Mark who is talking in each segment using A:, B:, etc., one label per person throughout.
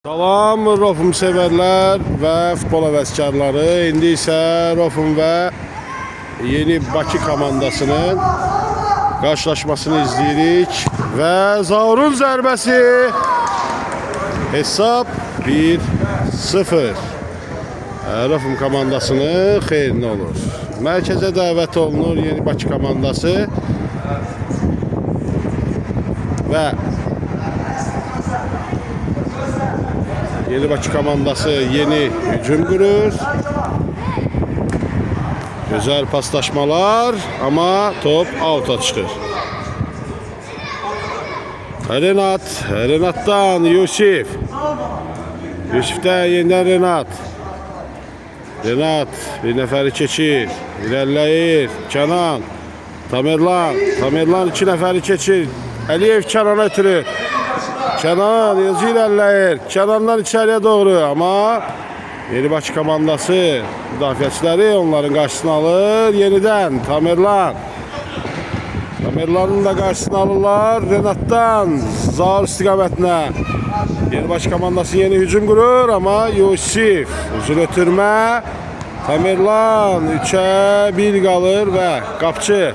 A: Salam Rofum severler və futbol həvəskarları. İndi isə Rofum və Yeni Bakı komandasının qarşılaşmasını izləyirik və Zaurun zərbəsi hesab 1-0. Rofum komandasının xeyrinə olur. Mərkəzə dəvət olunur Yeni Bakı komandası və Yeni Bakı komandası yeni hücum kurur. Güzel paslaşmalar ama top out'a çıkır. Renat'tan Yusuf. Yusuf'tan yeniden Renat. Renat bir neferi keçir. İlerleyir. Kenan. Tamerlan iki neferi keçir. Əliyev Kenan'a ötürü. Kenan yazı ilerleyir. Kenan'dan içeriye doğru ama Yeni Bakı komandası müdafiəçiləri onların karşısını alır. Yeniden Tamerlan'ın da karşısını alırlar. Renat'tan Zaur istikametine. Yeni Bakı komandası yeni hücum kurur ama Yusuf uzun ötürmə. Tamerlan 3'e 1 kalır ve Qapçıdan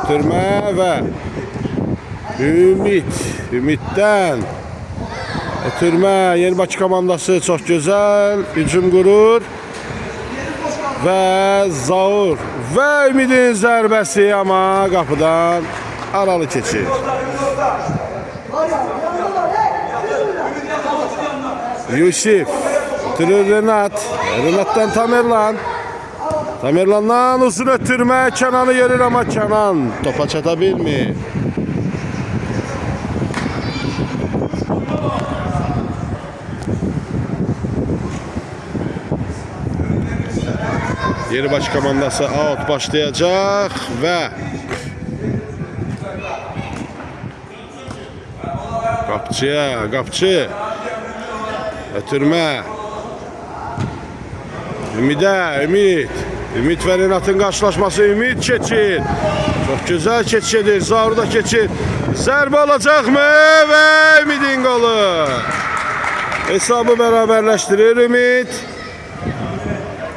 A: ötürmə ve Ümit'ten ötürmə. Yeni Bakı komandası çok güzel hücum kurur ve Zaur ve Ümit'in zərbəsi ama kapıdan aralı keçir. Yusuf ötürür Renat'tan Tamerlan'dan uzun ötürmə. Kenan'ı yerir ama Kenan topa çatabilmir. Yeni Bakı komandası out başlayacak ve Qapçı ötürmə. Ümit ve Renat'ın karşılaşması. Ümit keçir. Çok güzel keçiş edir. Zaur da keçir. Zərbə alacak mı? Ve Ümit'in golü. Hesabı beraberleştirir Ümit.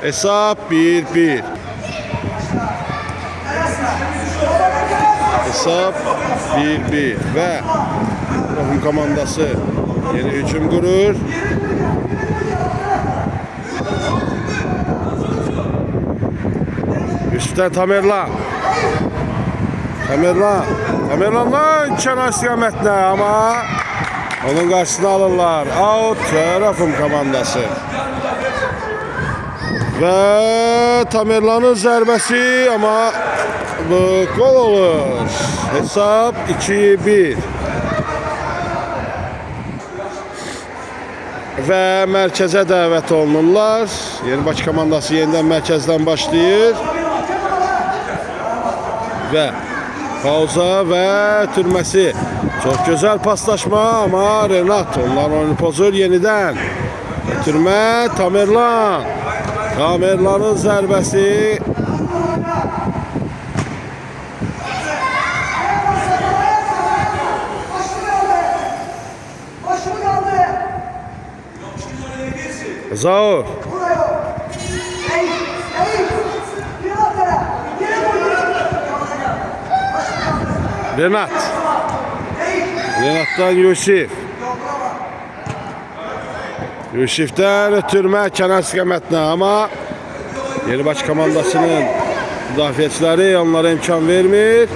A: Hesap 1-1. Hesap 1-1 ve Rofum komandası yeni hücum kurur. Üstten Tamerlan'dan kenar istikametine ama onun karşısına alırlar. Out Rofum komandası. Ve Tamerlan'ın zərbəsi ama bu gol olur. Hesap 2-1. Ve mərkəzə dəvət olunurlar. Yeni Bakı komandası yeniden mərkəzdən başlayır. Ve pauza ve türməsi. Çok güzel paslaşma ama Renat onların oyunu pozur yeniden. Türmə Tamerlan'ın zərbəsi. Zaur. Renat'tan Yusuf'tan ötürmə kenar istikametine ama Yeni Bakı komandasının müdafiəçiləri onlara imkan vermir.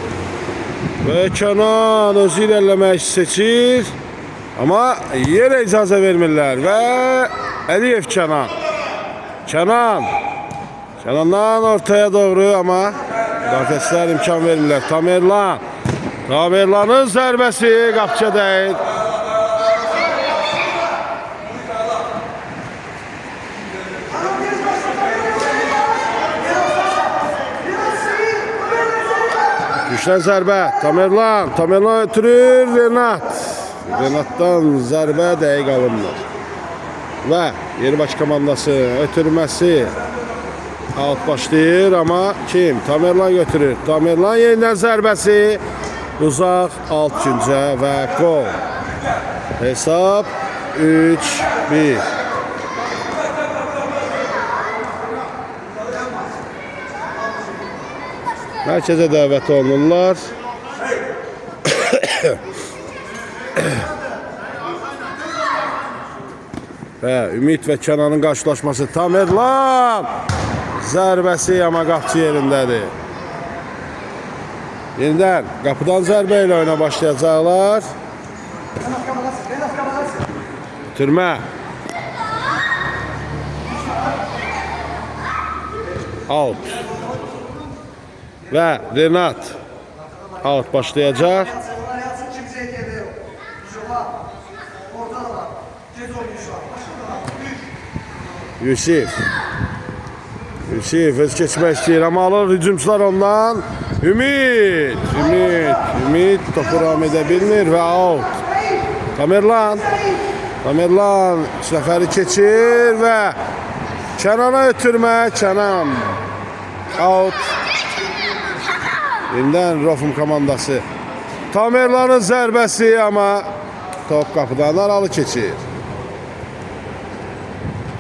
A: Ve Kenan özü ilerlemək seçir. Ama yere icazə vermirlər. Ve Əliyev Kenan'dan ortaya doğru ama müdafiəçilər imkan vermirlər. Tamerlan'ın zərbəsi qapçıya deyil. Güçlən zərbə. Tamerlan ötürür Renat'dan zərbə dəqiq alınır. Və Yeni Bakı komandası ötürməsi out başlayır ama kim? Tamerlan götürür. Tamerlan yeniden zərbəsi uzaq alt küncə və gol. Hesab 3-1. Mərkəzə dəvət olunurlar. Və Ümid və Kənanın qarşılaşması. Tamerlan zərbəsi amma qapçı yerindədir. Yenidən qapıdan zərbə ilə oyuna başlayacaqlar. Türmə. Out. Və Renat. Out başlayacaq. Yusif öz keçmək istəyir, amma alır hücumçular ondan. Ümid topu ram edə bilmir və out. Tamerlan 3 nəfəri keçir və Kənana ötürmə. Kənan out. Yenidən Rofum komandası. Tamerlanın zərbəsi, amma top qapıdan aralı keçir.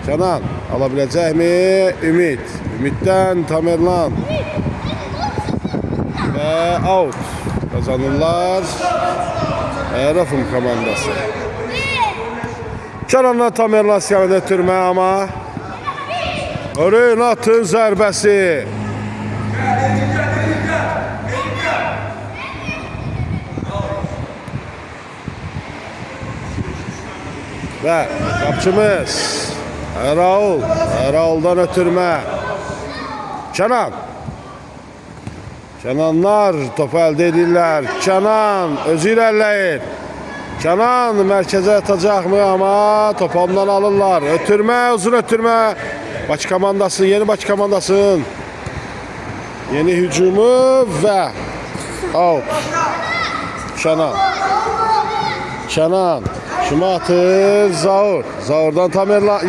A: Kənan ala biləcəkmi? Ümiddən Tamerlan və out kazanırlar Rofum komandası. Kənanla Tamerlan siyahıda ötürmə, amma Renat'ın zərbəsi. Və qapçımız Raul'dan ötürmə. Kənanlar topu əldə edirlər. Kənan özü irəliləyir. Kənan mərkəzə atacaqmı, amma topu ondan alırlar. Ötürmə, uzun ötürmə. Bakı komandası, yeni Bakı komandasının yeni hücumu və out. Kənan kimi atır. Zaur'dan Tamerlan.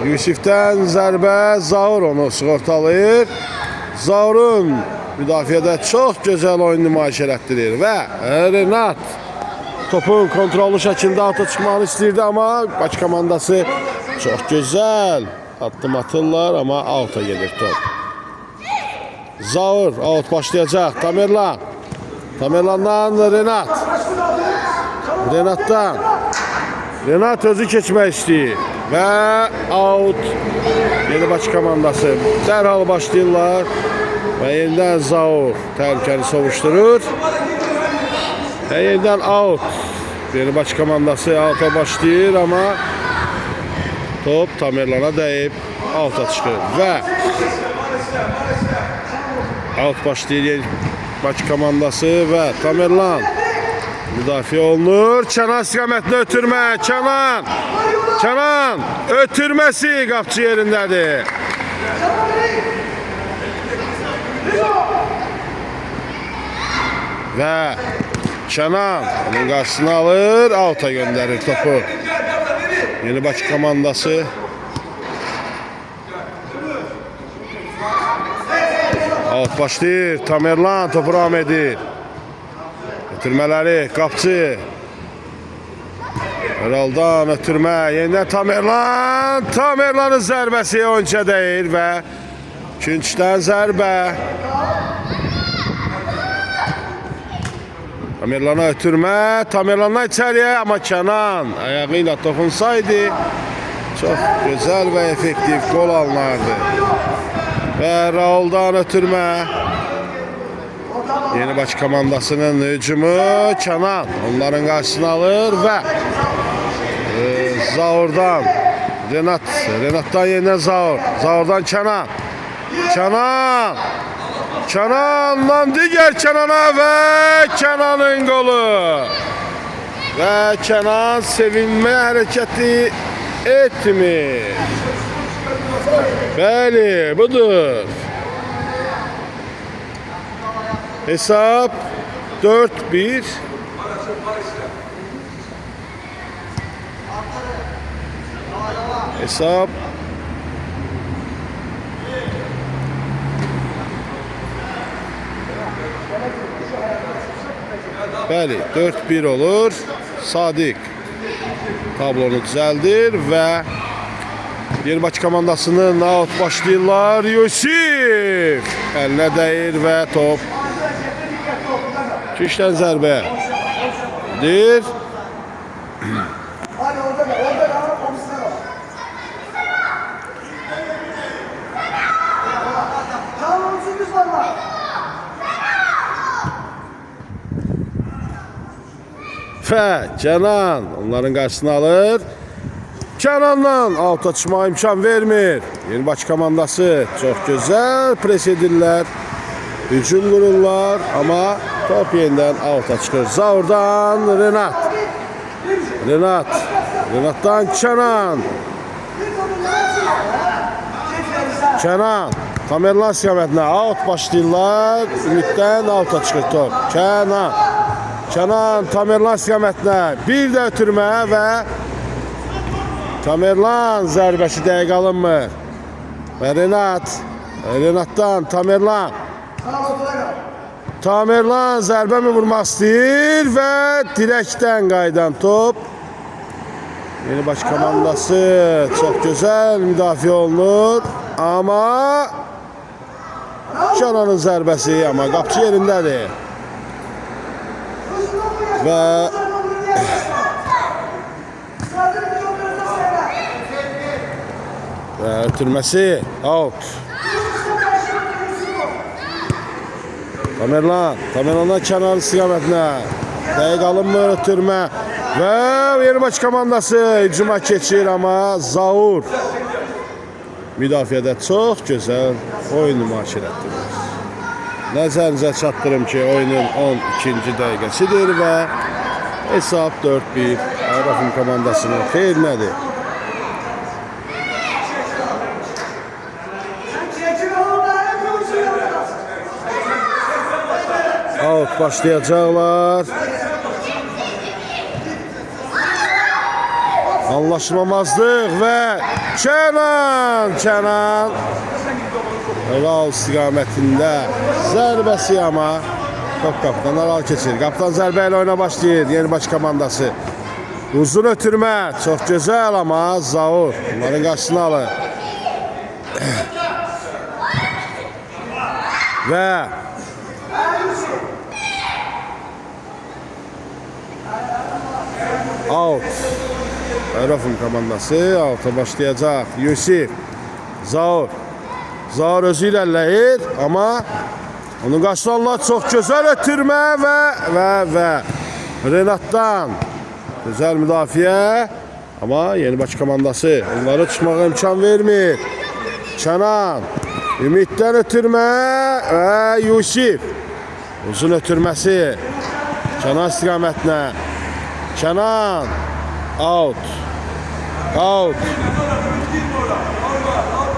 A: Yusif'dən zərbə. Zaur onu sığortalayır. Zaur'un müdafiədə çox gözəl oyun nümayiş elətdirir və Renat topun kontrollu şəkildə alta çıxmanı istəyirdi, amma Bakı komandası çox gözəl addım atırlar, amma alta gedir top. Zaur out başlayacaq. Tamerlandan Renat özü keçmək istəyir və out. Yeni Bakı komandası dərhal başlayırlar və yenidən Zaur təhlükəni sovuşturur və yenidən out. Yeni Bakı komandası alta başlayır, amma top Tamerlana dəyib alta çıxır və out başlayır Yeni Bakı komandası və Tamerlan müdafiə olunur. Kənan istiqamətində ötürmə. Kənan ötürməsi qapçı yerindədir. Və Kənan onun qarşısını alır, alta göndərir topu. Yeni Bakı komandası out başlayır. Tamerlan topu ram edir. Ötürmələri qapçı. Heraldan ötürmə. Yenidən Tamerlanın zərbəsi oyuncuya deyir və Künçdən zərbə. Tamerlana ötürmə. Tamerlandan içəriyə, amma Kənan ayağı ilə toxunsaydı çox gözəl və effektiv gol alınardı. Və Raul'dan ötürmə. Yeni Bakı komandasının hücumu. Kənan onların qarşısını alır və Zaur'dan Renat'dan yenidən Zaur'dan Kənandan digər Kənana və Kənanın qolu. Və Kənan sevinmə hərəkəti etmir. Bəli, budur. Hesap 4-1. Hesap bəli 4-1 olur. Sadiq tablonu düzəldir və Yerbakı komandasının out başlayırlar. Yusif əlinə dəyir və top kişdən zərbə dir. Və Kənan onların qarşısını alır. Kənandan alta çıxmağa imkan vermir. Yerbakı komandası çox gözəl pres edirlər. Hücum qururlar, amma top yenidən alta çıxır. Zaurdan Renat. Renatdan Kənan. Kənan. Tamerlan istiqamətinə out başlayırlar. Ümiddən alta çıxır top. Kənan Tamerlan istiqamətinə bir də ötürmə və Tamerlan zərbəsi dəqiq alınmır. Və Renatdan Tamerlan zərbə mi vurmaq istəyir və direkdən qaydan top. Yerbakı komandası çox gözəl müdafiə olunur. Amma Kənanın zərbəsi, amma qapçı yerindədir. Və ötürməsi out. Tamerlandan Kənan istiqamətinə dəqiq alınmır ötürmə və Yerbakı komandası hücuma keçir, amma Zaur müdafiədə çox gözəl oyun nümayiş etdirir. Nəzərinizə çatdırım ki, oyunun 12-ci dəqiqəsidir və hesab 4-1 Arafın komandasının xeyrinədir. Out başlayacaqlar. Anlaşmamazlıq və Kənan Ral istiqamətində zərbəsi, amma top qapıdan aral keçir. Qapıdan zərbə ilə oyuna başlayır Yerbakı komandası. Uzun ötürmə, çox gözəl, amma Zaur onların qarşısını alır. Və out. Arafın komandası alta başlayacaq. Yusif, Zaur özü irəliləyir, amma onun qarşılanlar çox gözəl ötürmə və Renatdan gözəl müdafiə, amma Yerbakı komandası onları çıxmağa imkan vermir. Kənan ümiddən ötürmə və Yusif uzun ötürməsi Kənan istiqamətinə. Kənan out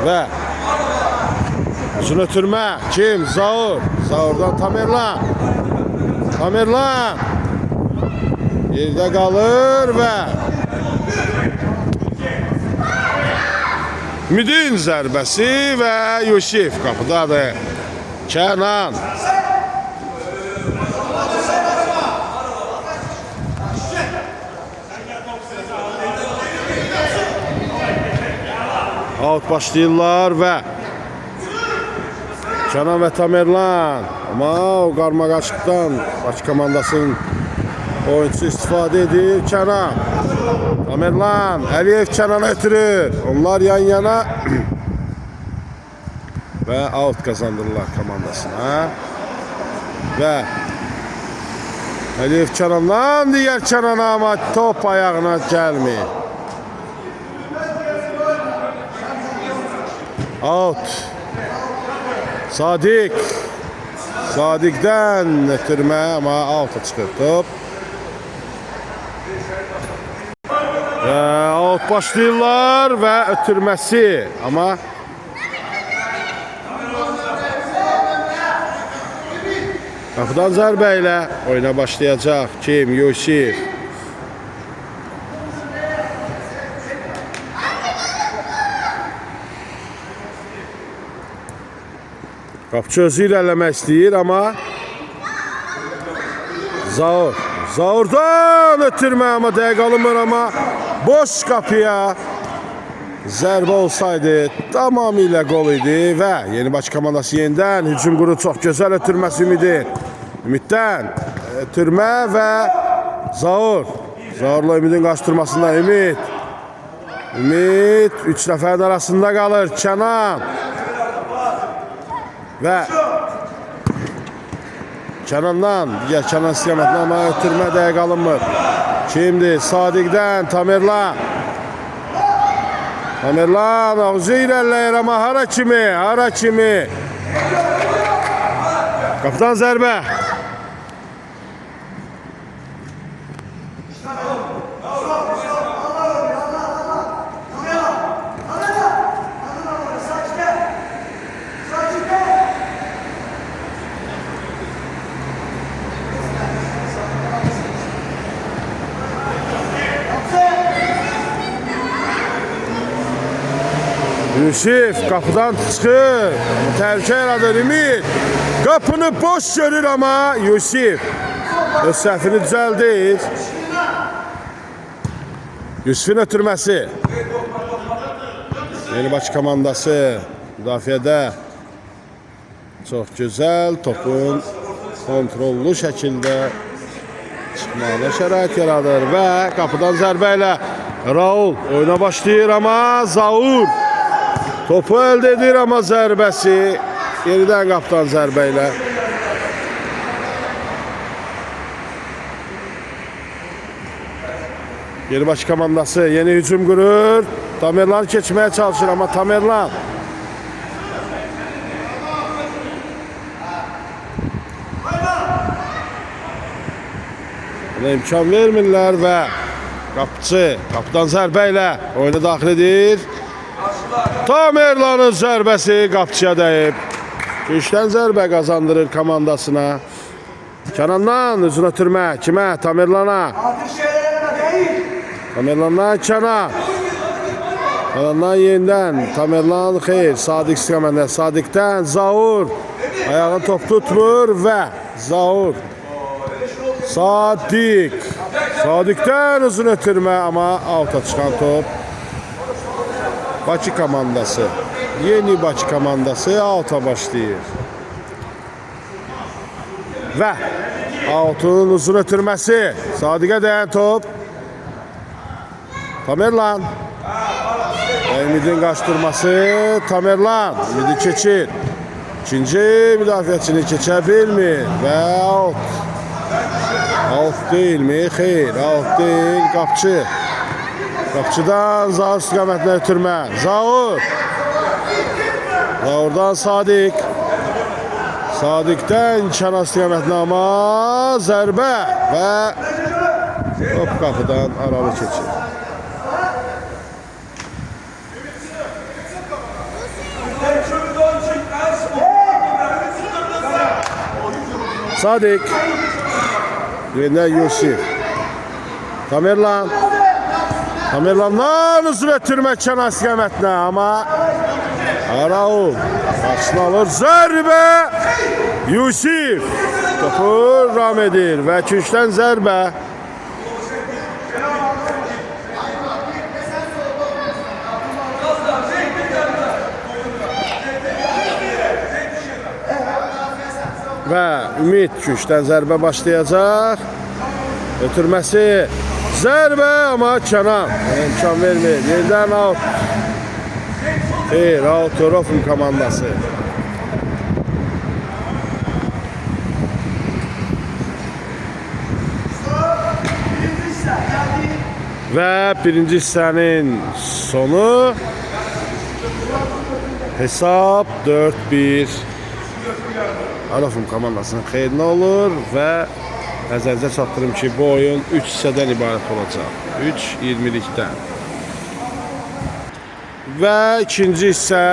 A: və uzun ötürmə kim? Zaurdan Tamerlan yerdə qalır və Ümidin zərbəsi və Yusif qapıdadır. Kənan out başlayırlar və Kənan və Tamerlan, amma o qarmaqaçlıqdan Bakı komandasının oyuncusu istifadə edir. Tamerlan, Əliyev Kənana ötürür. Onlar yan-yana və out qazandırırlar komandasına. Və Əliyev Kənandan digər Kənana, amma top ayağına gəlmir. Out. Sadiqdən ötürmə, amma out'a çıxır top. Və out başlayırlar və ötürməsi, amma qapıdan zərbə ilə oyuna başlayacaq kim? Yusif. Qapçı özü irəliləmək istəyir, amma Zaurdan ötürmə ama dəqiq alınmır ama boş qapıya zərbə olsaydı tamamilə gol idi və Yeni Bakı komandası yenidən hücum quru çox gözəl ötürməsi Ümiddən ötürmə və Zaurla Ümidin qaçdırmasında Ümid 3 nəfərin arasında qalır. Kənan və Kənandan digər Kənan istiqamətində amma ötürmə dəqiq alınmır. Şimdi Sadiqdən Tamerlan ağzı irəliləyir amma hara kimi qapıdan zərbə. Yusif kapıdan çıxır. Təhlükə yaradır Ümid. Qapını boş görür ama Yusif öz səhvini düzəldir. Yusifin ötürməsi. Yeni Bakı komandası müdafiədə çox gözəl topun kontrollu şəkildə çıxmağına şərait yaradır və qapıdan zərbə ilə Raul oyuna başlayır ama Zaur topu elde edir ama zərbəsi yeniden qapıdan zərbə ilə. Yeni Bakı komandası yeni hücum qurur. Tamerlan keçməyə çalışır ama Tamerlan ona imkan vermirlər və qapıdan zərbə ilə oyuna daxil edir. Tamerlan'ın zərbəsi qapçıya dəyib. Gücdən zərbə qazandırır komandasına. Kənandan üzün ötürmə. Kimə? Tamerlan'a. Tamerlan'dan Kənan. Kənandan yenidən. Tamerlan xeyr. Sadiq istiqamətində. Sadiqdən Zaur. Ayağını top tutmur və Zaur. Sadiqdən uzun ötürmə ama alta çıxan top. Bakı komandası, Yeni Bakı komandası alta başlayır. Və altın uzun ötürməsi. Sadiqə dəyən top. Tamerlan. Ümidin qaçdırması. Tamerlan. Ümidi keçir. İkinci müdafiəçini keçə bilmir. Və out. Out değil mi? Xeyr, out değil. Qapçı. Qapçıdan Zaur istiqamətinə ötürmə. Zaurdan Sadiq. Sadiqdən Kənan istiqamətinə ama zərbə və top qapıdan aralı keçir. Sadiq. Yenidən Yusif. Tamerlan'dan uzun ötürmə Kənan istiqamətinə ama Raul qarşısını alır. Zərbə Yusif topu ram edir və küncdən zərbə. Və Ümid küncdən zərbə başlayacaq. Ötürməsi. Zərbə ama Kənan imkan vermir. Yerdən out. Raul Torof'un komandası. Və birinci hissənin sonu hesab 4-1 Torof'un komandasının xeyrinə olur və nəzərinizə çatdırım ki, bu oyun 3 hissədən ibarət olacaq. 3-20'likdən. Və ikinci hissə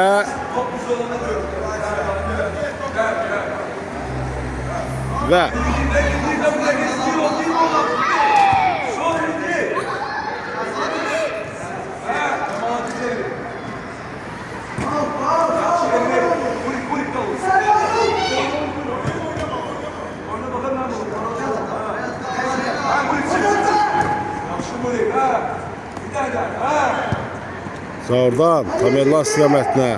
A: və Zaurdan Tamerlan istiqamətinə.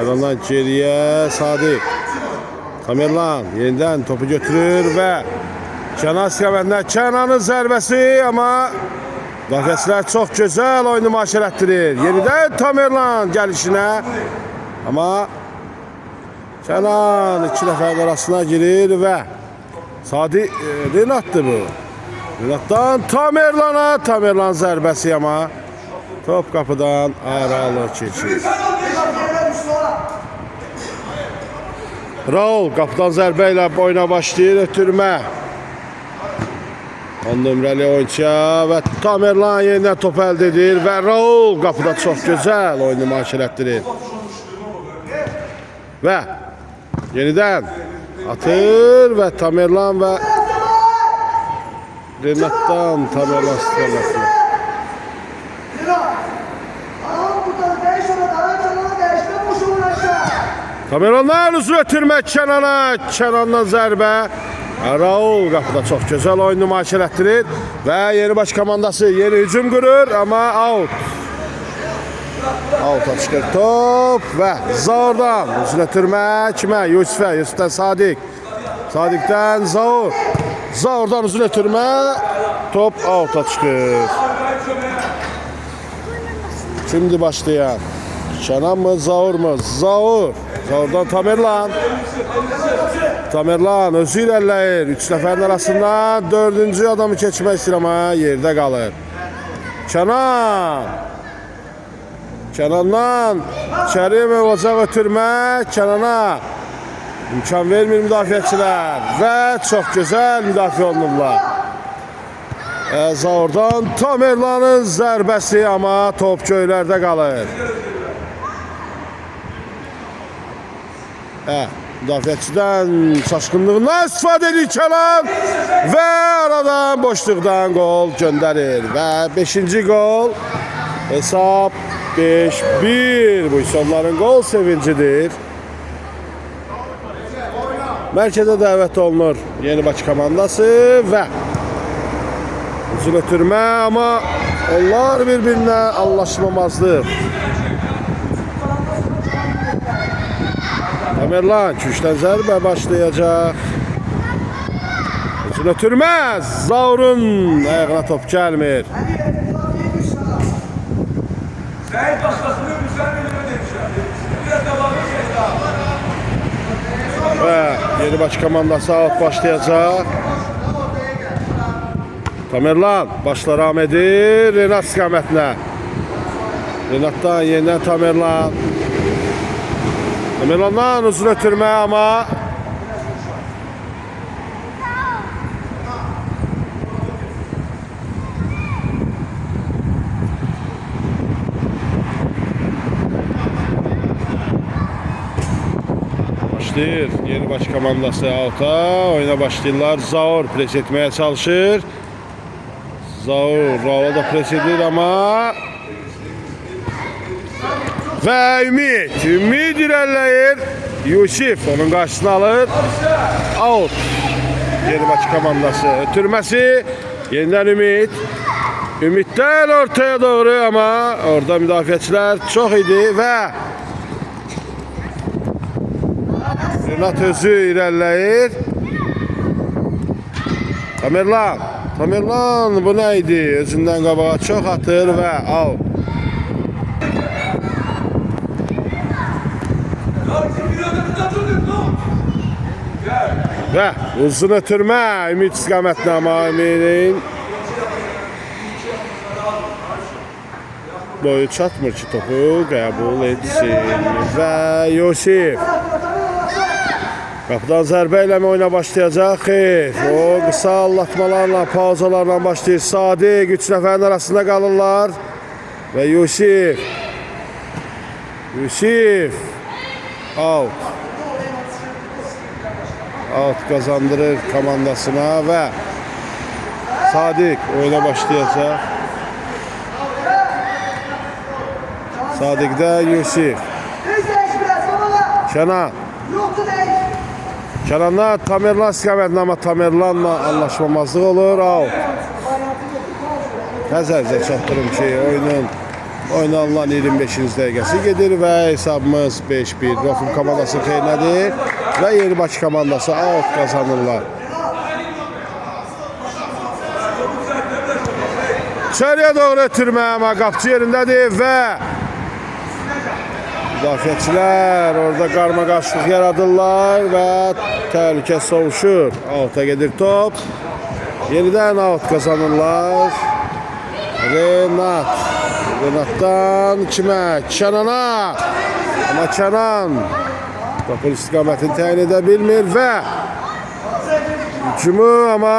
A: Ondan geriyə Sadiq. Tamerlan yenidən topu götürür və Kənan istiqamətinə. Kənanın zərbəsi, amma müdafiəçilər çox gözəl oyunu nümayiş etdirir. Yenidən Tamerlan gəlişinə, amma Kənan iki nəfərin arasına girir və Sadiq Renatdır bu. Renatdan Tamerlana, Tamerlan zərbəsi, amma top qapıdan aralı keçir. Raul qapıdan zərbə ilə oyuna başlayır, ötürmə. 10 nömrəli oyunçuya və Tamerlan yenidən top əldə edir və Raul qapıda çox gözəl oyunu nümayiş etdirir. Və yenidən atır və Tamerlan və Renatdan Tamerlan istiqamətinə. Tamerlandan uzun ötürmə Kənana, Kənandan zərbə. Raul qapıda çox gözəl oyun nümayiş etdirir və yeni baş komandası yeni hücum qurur, amma out. Out'a çıxır top və Zaurdan uzun ötürmə kimə? Yusifə, Yusifdən Sadiq. Sadiqdən Zaur. Zaurdan uzun ötürmə, top out'a çıxır. Şimdi başlayan Kenan mı, Zaur mu? Zaur. Zaurdan Tamerlan. Tamerlan özü irəliləyir. 3 nəfərin arasından 4-cü adamı keçmək istəyir, amma yerdə qalır. Kenan. Kenandan Kərimov olacaq ötürmə. Kenana imkan vermir müdafiəçilər və çox gözəl müdafiə olunurlar. Zaurdan Tamerlanın zərbəsi, amma top göylərdə qalır. Müdafiəçidən çaşqınlığından istifadə edir Kenan və aradan boşluqdan gol göndərir və 5-ci gol, hesab 5-1. Bu isə onların gol sevincidir. Mərkəzə dəvət olunur yeni Bakı komandası və uzun ötürmə, amma onlar bir-birinə anlaşmamazdır. Tamerlan küçdən zərbə başlayacaq. Uzun ötürmə, Zaurun ayağına top gəlmir. Və yeni Bakı komandası out başlayacaq. Tamerlan başlar edir Renat istiqamətinə. Renatdan yenidən Tamerlan. Tamerlandan uzun ötürmə, amma başlayır yeni baş komandası out'a. Oyuna başlayırlar. Zaur pres etməyə çalışır. Zaur Raul'a da pres edir, amma və Ümid irəliləyir. Yusif onun qarşısını alır. Out. Yeni Bakı komandası ötürməsi. Yenidən Ümiddən ortaya doğru, amma orada müdafiəçilər çox idi və Renat özü irəliləyir. Tamerlan bu nə idi? Özündən qabağa çox atır və out. Və uzun ötürmə Ümid istiqamətinə, amma Ümidin boyu çatmır ki topu qəbul etsin və Yusif qapıdan zərbə ilə oyuna başlayacaq. O qısa allatmalarla, pauzalarla başlayır. Sadiq 3 nəfərin arasında qalırlar və Yusif out kazandırır komandasına və Sadiq oyuna başlayacaq. Sadiqdə Yusif. Kenan'la Tamerlan istiqamətinə, amma Tamerlanla anlaşmamazlıq olur. Out. Nəzərinizə çatdırım ki, oynanılan 25-ci dəqiqəsi gedir və hesabımız 5-1. Rofum komandası xeyrinədir və Yenibaşı komandası out qazanırlar. İçəriyə doğru ötürmə, amma qapçı yerindədir və müdafiəçilər orada qarma-qarşılıq yaradırlar və təhlükə soğuşur. Out'a gedir top. Yenidən out qazanırlar. Renatdan kimə? Kənana. Amma Kənan topun istiqamətini təyin edə bilmir və hücumu amma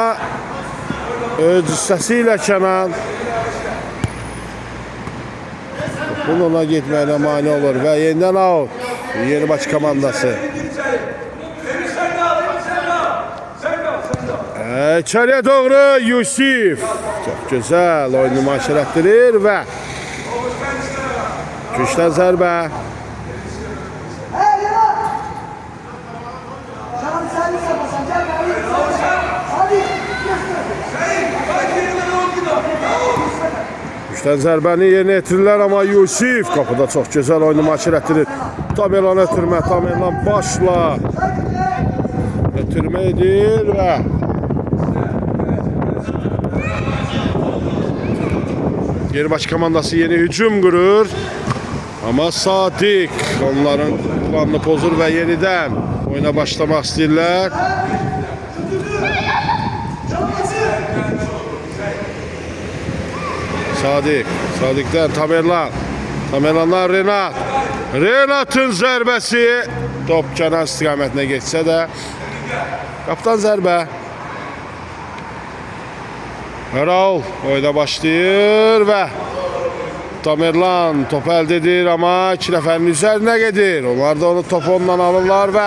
A: öz hissəsi ilə Kənan topun ona getməyinə mane olur və yenidən out. Yenibaşı komandası. İçəriyə doğru Yusif. Çox gözəl oyunu nümayiş etdirir və gücdən zərbə. Gücdən zərbəni yerinə yetirirlər, amma Yusif qapıda çox gözəl oyunu nümayiş etdirir. Tamerlan ötürmə, Tamerlan başla ötürmə edir və Yenibaşı komandası yeni hücum qurur. Amma Sadiq onların planını pozur və yenidən oyuna başlamaq istəyirlər. Sadiqdən Tamerlan. Tamerlandan Renat. Renatın zərbəsi. Top kənar istiqamətinə geçsə də qapıdan zərbə. Raul oyuna başlayır və Tamerlan top əldə edir, amma iki nəfərin üzərinə gedir. Onlar da onu topu ondan alırlar və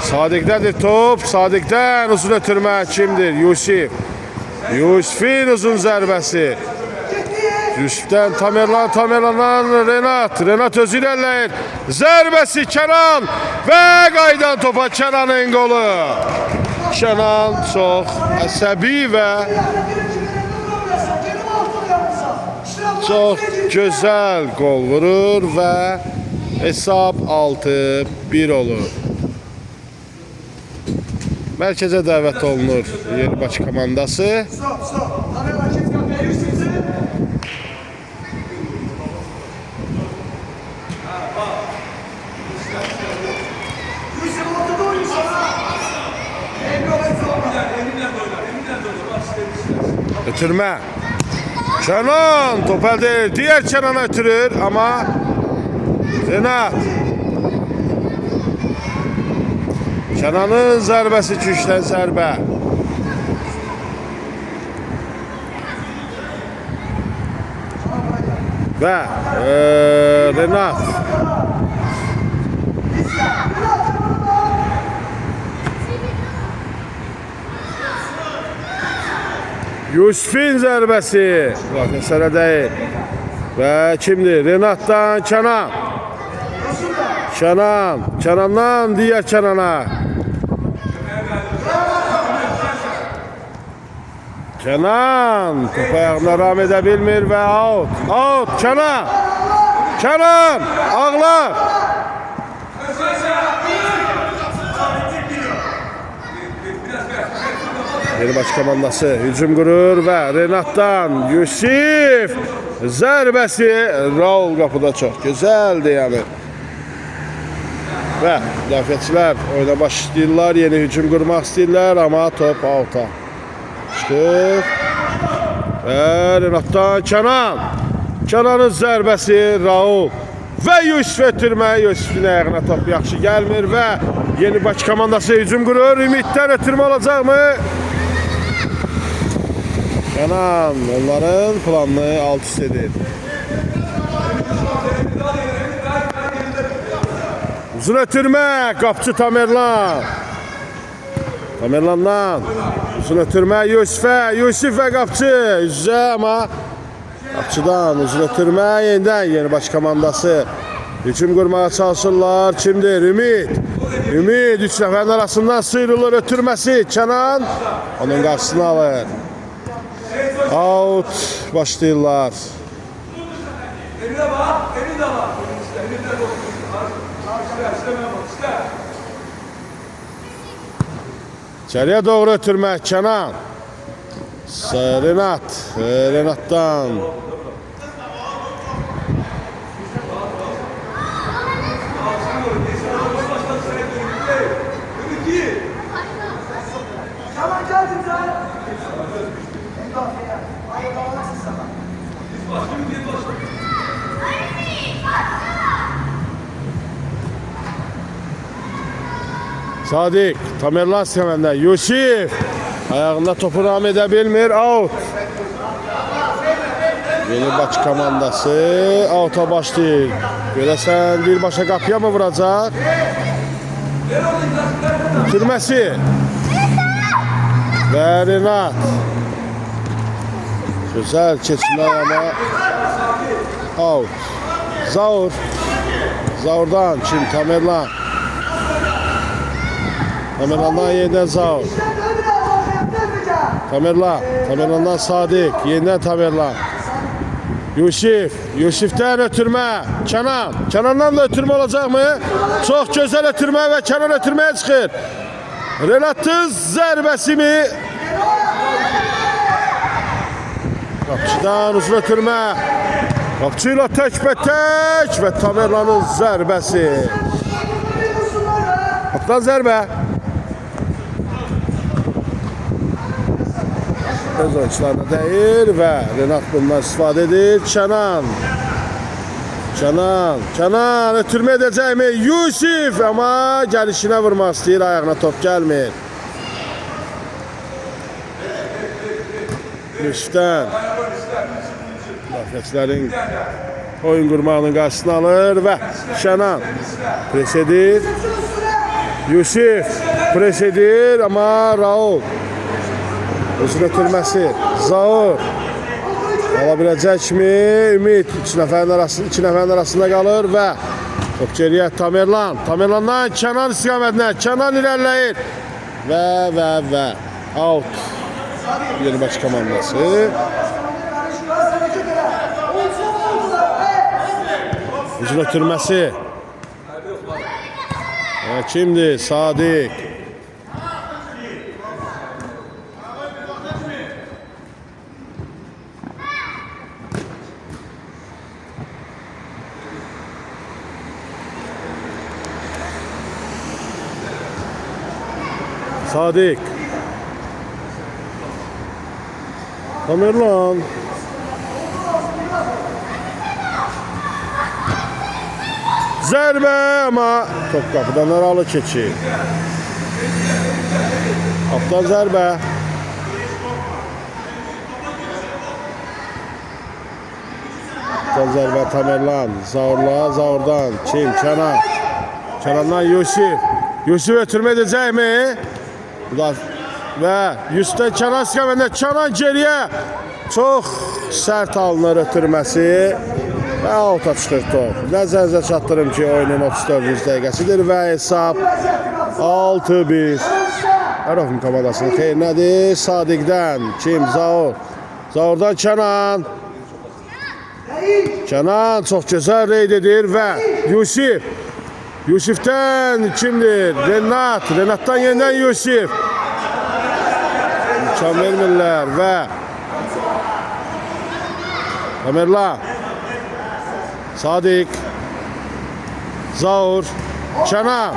A: Sadiqdədir top. Sadiqdən uzun ötürmə kimdir? Yusif. Yusifin uzun zərbəsi. Yusifdən Tamerlan, Tamerlandan Renat. Renat özü irəliləyir. Zərbəsi Kənan və qaydan topa Kənanın qolu. Kənan çox əsəbi və çox gözəl gol vurur və hesab 6-1 olur. Mərkəzə dəvət olunur Yenibaşı komandası. Ötürmə. Kənan top əldə edir. Digər Kənana ötürür, amma Renat. Kənanın zərbəsi gücdən zərbə. Və Renat. Yusifin zərbəsi. Məsələ deyil. Və kimdir? Renatdan Kənan. Kənandan digər Kənana. Kənan top ayağına ram edə bilmir və out. Out Kənan. Kənan ağlar. Yenibaşı komandası hücum qurur və Renatdan Yusif zərbəsi. Raul qapıda çox gözəldir yəni. Və müdafiəçilər oyuna başlayırlar, yeni hücum qurmaq istəyirlər, amma top out'a çıxır. Və Renatdan Kənan. Kənanın zərbəsi Raul və Yusif ötürmə. Yusifin ayağına top yaxşı gəlmir və Yenibaşı komandası hücum qurur. Ümiddən ötürmə olacaqmı? Kənan onların planını alt-üst edir. Uzun ötürmə, qapçı Tamerlan. Tamerlandan uzun ötürmə Yusifə. Yusif və qapçı üzə, amma qapçıdan uzun ötürmə yenidən Yenibaşı komandası hücum qurmağa çalışırlar. Kimdir? Ümid. Ümid 3 nəfərin arasından sıyrılır ötürməsi. Kənan onun qarşısını alır. Out başlayırlar.
B: Eline bak, eline bak. İşte, eline bak. İşte, işte.
A: İçeriye doğru ötürmək Kenan. Renat. Renat'tan.
B: Tamam geldim sen.
A: Sadik. Tamerlan iskəməndə. Yusif. Ayağında topu ram edə bilmir. Out. Yeni Bakı komandası out'a başlayır. Görəsən birbaşa qapıya mı vuracaq? Türməsi. Və Renat. Güzel keçmə ama out. Zaur. Zaurdan kim? Tamerlan. Tamerlandan yeniden Zaur. Tamerlan. Tamerlandan Sadik. Yeniden Tamerlan. Yusif. Yusif'ten ötürmə. Kenan. Kenan'dan da ötürmə olacak mı? Çok güzel ötürmə ve Kenan ötürməyə çıxır. Renat'ın zərbəsi mi? Qapçıdan uzun ötürmə. Qapçıyla təkbətək və Tamerlanın zərbəsi. Qapıdan zərbə. Öz oyuncularına deyir və Renat bundan istifadə edir. Kenan. Kenan ötürmə edəcək mi? Yusif amma gəlişinə vurmaq istəyir. Ayağına top gəlmir. Yusif'dən müdafiəçilərin oyun qurmağının qarşısını alır və Kenan pres edir. Yusif pres edir amma Raul özün ötürməsi. Zaur ala biləcəkmi? Ümid iki nəfərin arasında qalır və top geriyə Tamerlan. Tamerlandan Kenan istiqamətinə. Kenan irəliləyir və out. Yeni Bakı komandası. Uzun ötürməsi. Kimdir? Sadik. Sadik. Tamerlan. Zərbə ama top qapıdan aralı keçir. Qapıdan zərbə. Qapıdan zərbə Tamerlan. Zaurdan. Kim? Kenan. Kenandan Yusif. Yusif ötürmə edəcək mi? Və Yusuf'dan Kenan istiqamətində. Kenan geriyə. Çox sərt alınır ötürməsi. Və alta çıxır top. Nəzərinizə çatdırım ki, oyunun 34. dəqiqəsidir və hesab 6-1. Ərofun komandasının xeyrinədir. Sadig'dən kim? Zaur. Zaurdan Kenan. Kenan çox gözəl reyd edir və Yusif. Yusif'dən kimdir? Renat. Renat'dan yeniden Yusif. İmkan vermirlər və Tamerlan. Sadik. Zaur. Kenan.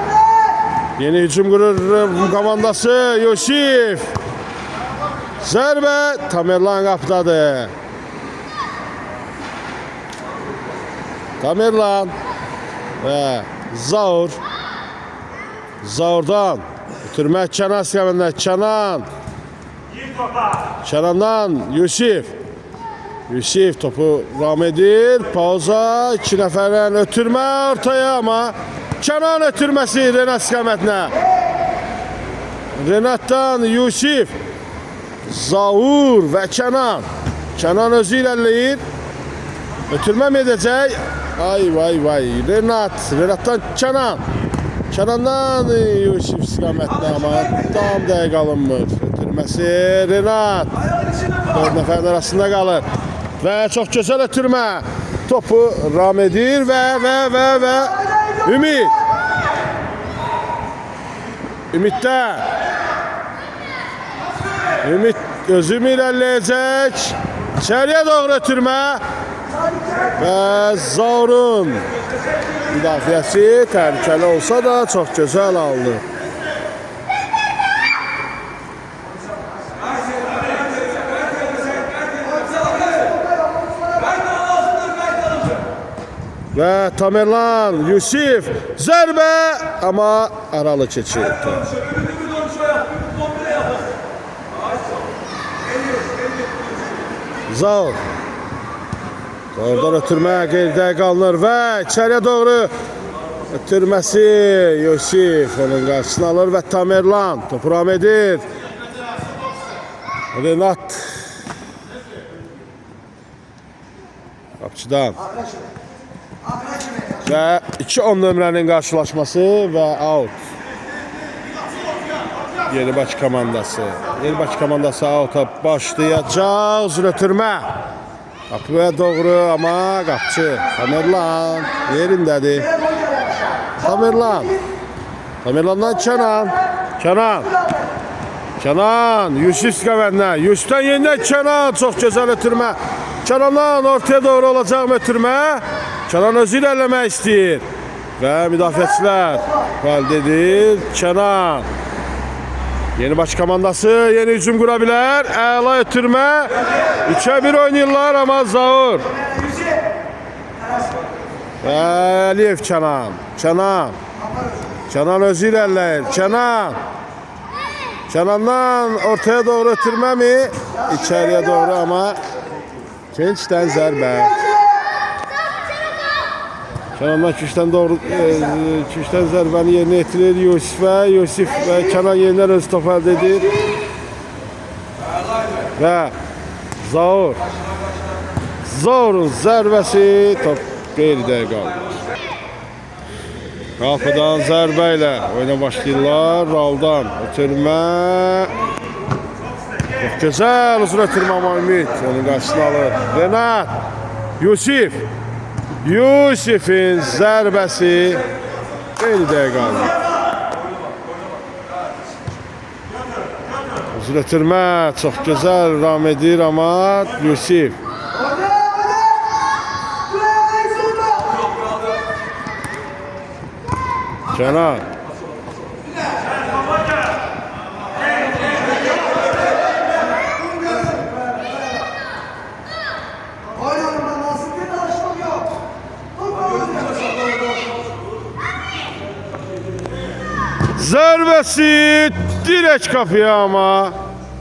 A: Yeni hücum qurur komandası. Yusif. Zərbə. Tamerlan qapıdadır. Tamerlan. Və Zaur. Zaurdan. Ötürmək Kenan istiqamətində. Kenan. Kenandan Yusif. Yusif topu ram edir. Pauza. İki nəfərdən ötürmə ortaya ama Kenan ötürməsi Renat istiqamətinə. Renat'dan Yusif. Zaur və Kenan. Kenan özü ilerleyir. Ötürmə mi edəcək? Ay vay. Renat'dan Kenan. Kenan'dan Yusif istiqamətinə ama tam dəqiq alınmır. Ötürməsi Renat. 4 nəfərin arasında qalır. Və çox gözəl ötürmə. Topu ram edir və Ümid. Ümiddə. Ümid özüm irəliləyəcək. İçəriyə doğru ötürmə. Və Zaurun müdafiəsi təhlükəli olsa da çox gözəl aldı. Və Tamerlan, Yusif, zərbə, amma aralı keçirdi. Zaur. Oradan ötürmə qeyridə qalınır və içəriyə doğru ötürməsi Yusif onun qarşısını alır və Tamerlan topu ram edir. Renat. Qapçıdan. Və 2-10 nömrənin qarşılaşması və out. Yenibaş komandası. Yenibaş komandası out'a başlayacaq. Uzun ötürmə. Qapıya doğru amma qapçı. Tamerlan yerindədir. Tamerlan. Tamerlandan Kenan. Kenan. Kenan. Yusuf istiqamətində. Yusuf'dan yenidən Kenan. Çox gözəl ötürmə. Kenandan ortaya doğru olacaq ötürmə. Kenan özü ilerlemək istəyir. Və müdafiəçilər validedir. Kenan. Yenibaş komandası yeni hücum qura bilər. Əla ötürmə. 3-1 oynayırlar amma Zaur. Və Əliyev Kenan. Kenan. Kenan özü ilerləyir. Kenan. Kenandan ortaya doğru ötürmə mi? İçəriyə doğru amma Gençdən zərbə. Kenandan Küşdən zərbəni yerinə yetirir Yusifə. Yusif və Kenan yenidən öz topu əldə edir. Və Zaur. Zaurun zərbəsi top qeyridə qaldı. Qapıdan zərbə ilə oyuna başlayırlar. Raldan ötürmə. Çox gözəl uzun ötürmə amma Ümid onun qarşısını alır. Renat. Yusif. Yusif'in zərbəsi qeyridə qaldı. Uzun ötürmə çox gözəl ram edir amma Yusif. Kenan. Zərbəsi dirək qapıya amma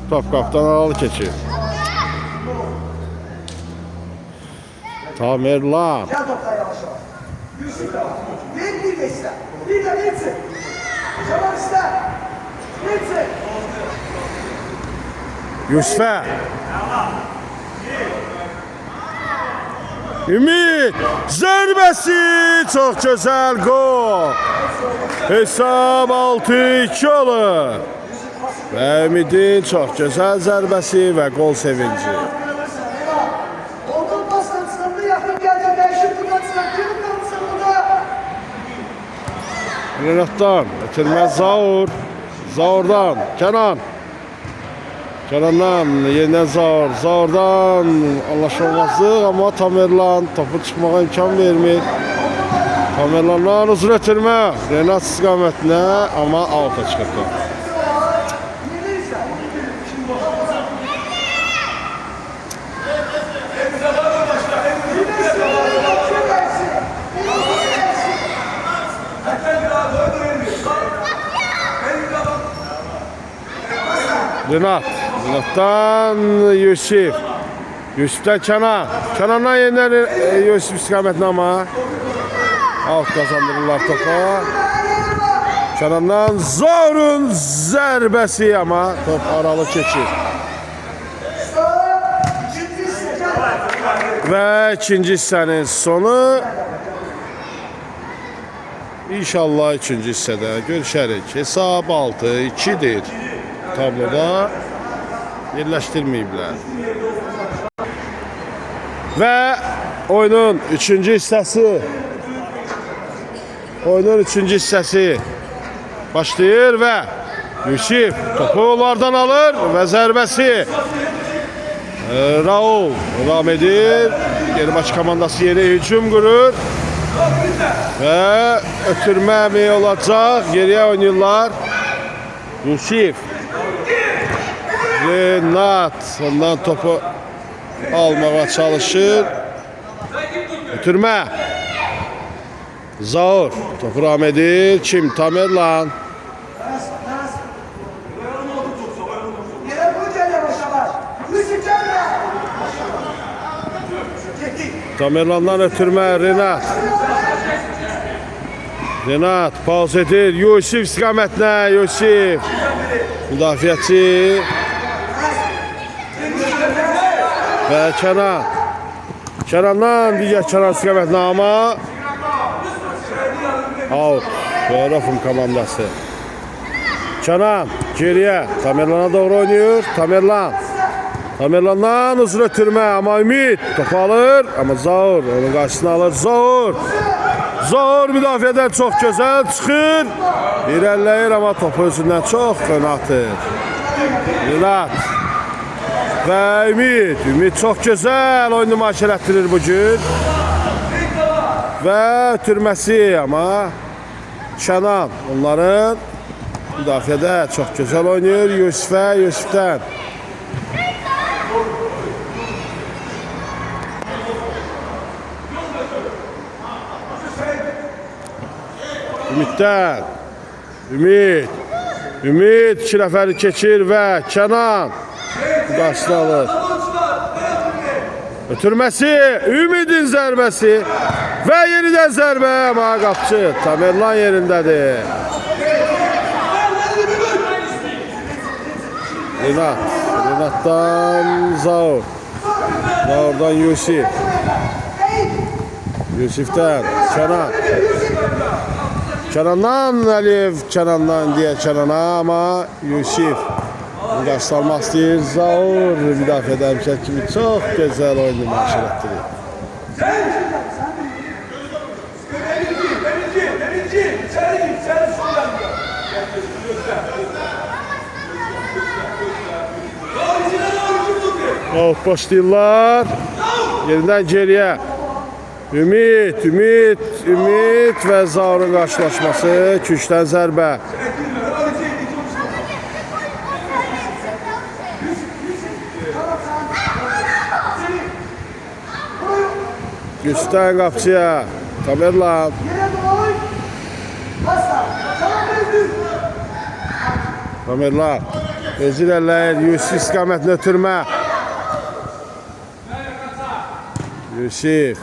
A: top qapıdan aralı keçir. Tamerlan. Yusufə. Ümid zərbəsi çox gözəl gol. Hesab 6-2 olur. Və Ümidin çox gözəl zərbəsi və gol sevinci. Renatdan ötürmə Zaur. Zaurdan Kenan. Kenandan yenidən Zaur. Zaurdan anlaşılmazlıq amma Tamerlan topu çıxmağa imkan vermir. Tamerlandan uzun ötürmə. Renat istiqamətinə amma out'a çıxırdı. Renat. Renatdan Yusif. Yusif'dən Kenan. Kenandan yenidən Yusif istiqamətinə amma out kazandırırlar topa. Kenandan Zaurun zərbəsi amma top aralı keçir. Və ikinci hissənin sonu. İnşallah ikinci hissədə görüşərik. Hesab 6-2'dir tabloda. yerləşdirməyiblər. Və oyunun 3-cü hissəsi başlayır və Yusif topu onlardan alır və zərbəsi Raul devam edir. Yeni baş komandası yeni hücum qurur və ötürmə mi olacaq? Geriyə oynayırlar. Yusif Renat ondan topu almağa çalışır. Ötürmə Zaur topu devam edir. Kim? Tamerlan. Tamerlandan ötürmə Renat. Renat pauz edir. Yusif istiqamətinə. Yusif. Müdafiəçi. Və Kənan. Kənandan digər Kənan istiqamətinə amma out. Rafım komandası. Kənan geriyə. Tamerlana doğru oynuyor. Tamerlandan uzun ötürmə amma Ümid topu alır amma Zaur onun qarşısını alır. Zaur müdafiədən çox gözəl çıxır. İrələyir amma topu özündən çox ön atır. Renat və Ümid çox gözəl oyun nümayiş etdirir bugün. Və ötürməsi amma Kənan onların müdafiədə çox gözəl oynayır. Yusifdən Ümid 2 nəfəri keçir və Kənan qarşısını alır. Ötürməsi, Ümidin zərbəsi və yenidən zərbə amma qapçı Tamerlan yerindədir. Renatdan Zaur. Zaurdan Yusifdən Kənan. Kənandan Əliyev, Kənandan deyə Kənana amma Yusif qarşılanmaq istəyir. Zaur müdafiədə həmişə kimi çox gözəl oyun nümayiş etdirir. Başlayırlar. Yerindən geriyə. Ümid və Zaurun qarşılaşması. Küçdən zərbə. Üstdən qapçıya. Tamerlan. Özü irələyir. Yusif istiqamətini ötürmə. Yusif.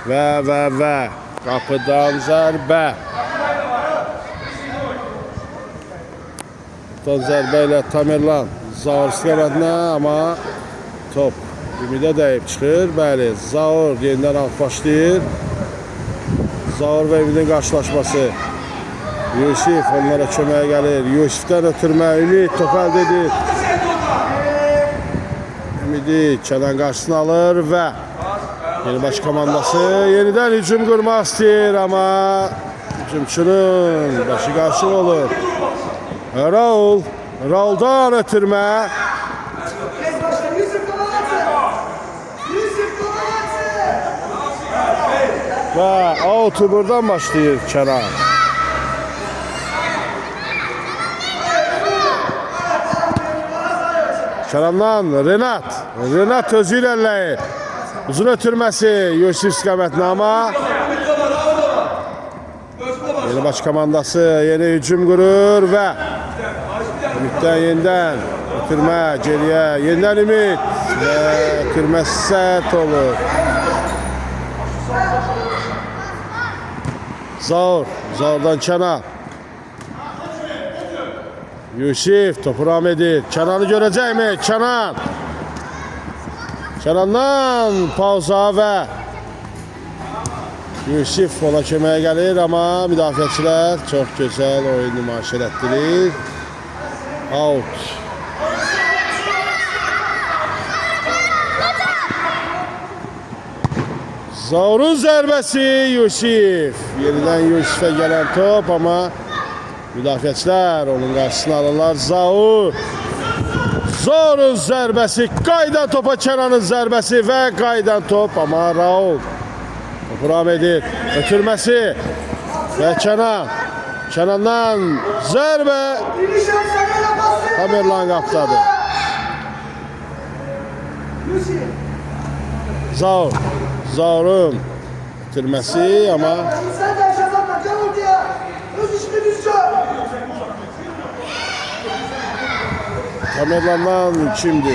A: Və qapıdan zərbə. Qapıdan zərbə ilə Tamerlan Zaur istiqamətinə amma top Ümidə dəyib çıxır. Bəli, Zaur yenidən alt başlayır. Zaur və Ümidin qarşılaşması. Yusif onlara köməyə gəlir. Yusifdən ötürmə. Ümid top əldə edir. Ümidi Kənan qarşısını alır və yeni baş komandası yenidən hücum qurmaq istəyir amma hücumçunun başı qarşılıq olur. Rauldan ötürmə. Və out'u buradan başlayır Kənan. Kənandan Renat özü irəliləyir. Uzun ötürməsi Yusif istiqamətinə amma yeni baş komandası yeni hücum qurur və Ümiddən yenidən ötürmə geriyə. Yenidən Ümid və ötürmə sərt olur. Zaurdan Kənan. Yusif topu ram edir. Kənanı görəcəkmi? Kənandan pauza və Yusif ona köməyə gəlir amma müdafiəçilər çox gözəl oyun nümayiş etdirir. Out. Zaur'un zərbəsi Yusif. Yenidən Yusif'e gelen top ama müdafiəçilər onun qarşısını alırlar. Zaur. Zaur'un zərbəsi. Qaydan topa Kenan'ın zərbəsi və qaydan top ama Raul. Topu ram edir. Ötürməsi. Və Kenan. Kenan'dan zərbə. Tamerlan qapdadı. Zaur. Zaur'un bitirmesi ama
B: Sen de yaşamazsan gel ortaya. Öz işini düz gör.
A: Tamerlan'dan kimdi?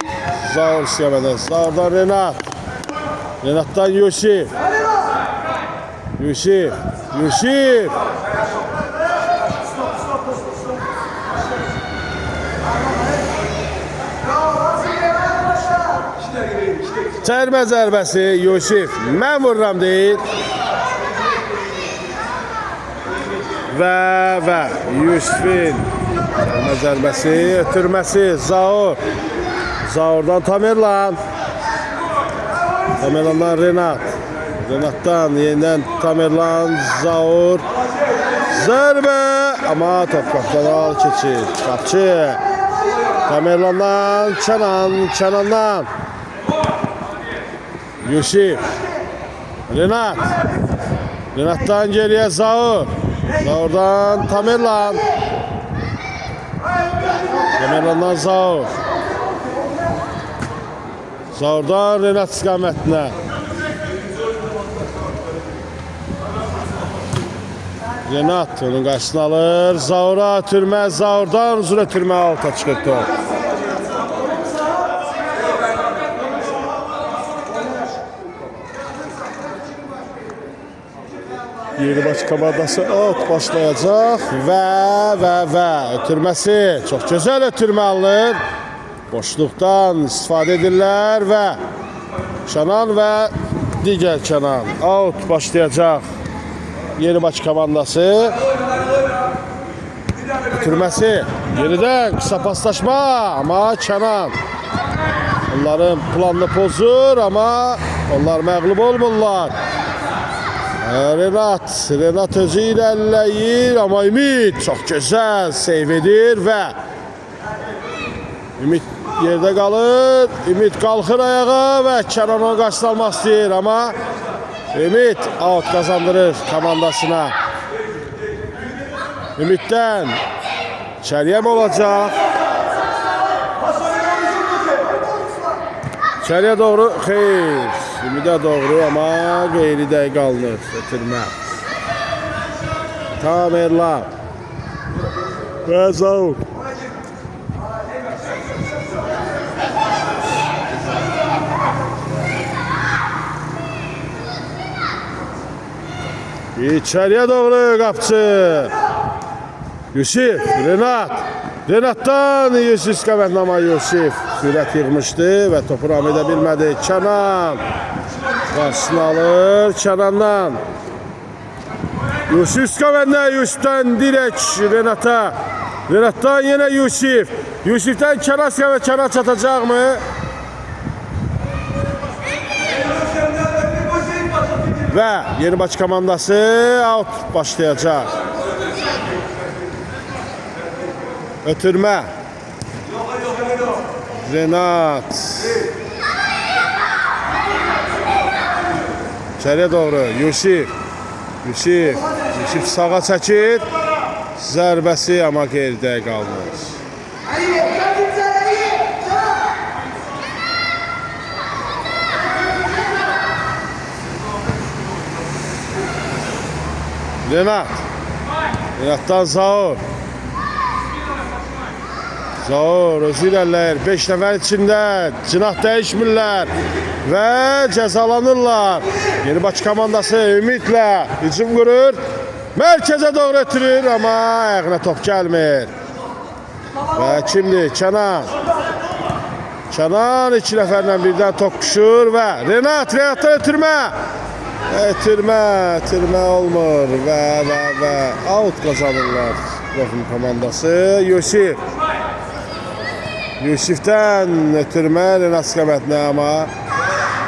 A: Zaur istəyəmədən. Zaur'dan Renat. Renat'tan Yusif. Yusif. Yusif. Çərmə zərbəsi Yusif. Mən vururam deyil. Və Yusif'in çərmə zərbəsi, ötürməsi Zaur. Zaur'dan Tamerlan. Tamerlan'dan Renat. Renat'tan yeniden Tamerlan, Zaur. Zərbə ama top qapıdan keçir. Qapçı. Tamerlan'dan Kenan. Kenan'dan Yusif. Renat. Renat'tan geriye Zaur. Zaur'dan Tamerlan. Tamerlan'dan Zaur. Zaur'dan Renat istikametine. Renat onun karşısına alır. Zaur'a ötürmə. Zaur'dan uzun ötürmə alta çıxır top. Yeni baş komandası out başlayacaq və ötürməsi çox gözəl ötürmə alınır. Boşluqdan istifadə edirlər və Kenan və digər Kenan out başlayacaq. Yeni baş komandası ötürməsi yenidən qısa paslaşma ama Kenan onların planını pozur ama onlar məğlub olmurlar. Renat özü ilerleyir ama Ümit çok güzel seyv edir və Ümit yerde kalır. Ümit kalkır ayağa və Kenan onu qarşısına almaq istəyir ama Ümit out kazandırır komandasına. Ümit'ten içeriye mi olacak? İçeriye doğru xeyr. Ümit'e doğru ama qeyri də qalınır. Ötürmə. Tamerlan. Və Zaur. İçeriye doğru qapçı. Yusif, Renat. Renat'tan Yusif istiqamətlə ama Yusif sürət yığmışdı və topu ram edə bilmədi. Kenan qarşısını alır. Kenan'dan Yusif istiqamətlə Yusif'dən direkt Renat'a. Renat'tan yine Yusif. Yusif'dən Kenan istiqamət. Kenan çatacaq mı? Və yeni baş komandası out başlayacaq. Ötürmə. Renat. İçeriye doğru Yusif. Yusif sağa çəkir. Zərbəsi ama geridə qalmış. Renat'tan Zaur. Zaur özü ilerler. 5 nəfər içində cinah dəyişmirlər və cəzalanırlar. Yeni baş komandası Ümit'lə hücum qurur. Mərkəzə doğru ötürür ama ayağına top gəlmir. Və kimdir? Kenan. Kenan 2 nəfərlə birdən toqquşur və Renat'dan ötürmə. Ötürmə olmur və out kazanırlar. Rəfin komandası Yusif. Yusif'ten ötürmə Renat istiqamətinə, amma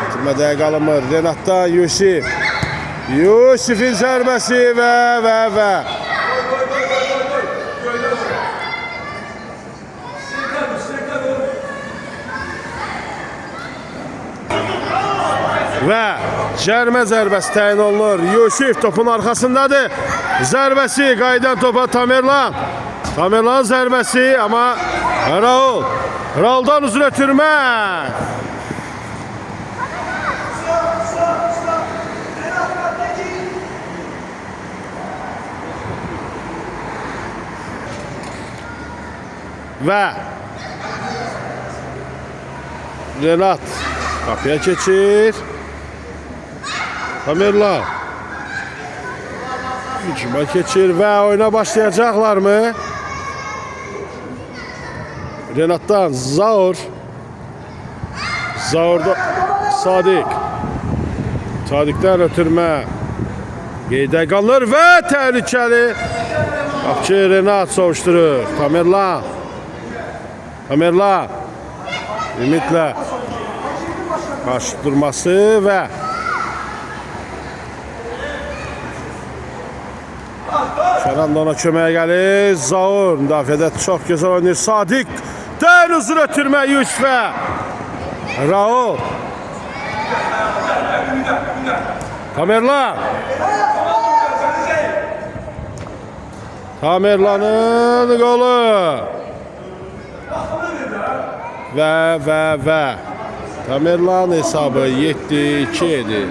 A: ötürmə dəqiq alınmır. Renatdan Yusif. Yusif'in zərbəsi və. Və cərmə zərbəsi təyin olunur. Yusif topun arxasındadır. Zərbəsi qayıdan topa Tamerlan. Tamerlan zərbəsi, amma Raul. Raul'dan uzun ötürmə. Və Renat kapıya keçir. Tamerlan hücuma keçir və oyuna başlayacaqlar mı? Renat'tan Zaur. Zaur'da Sadik. Sadik'ten ötürmə. Qeydə qalır və təhlükəli. Qapçı Renat sovuşturur. Tamerlan. Tamerlan. Ümitlə qarşı durması və Kənan da ona köməyə gəlir. Zaur müdafiədə çox gözəl oynayır. Sadik dən uzun ötürmə Yusifə. Raul. Tamerlan. Tamerlan'ın qolu. Və. Tamerlan hesabı 7-2 edir.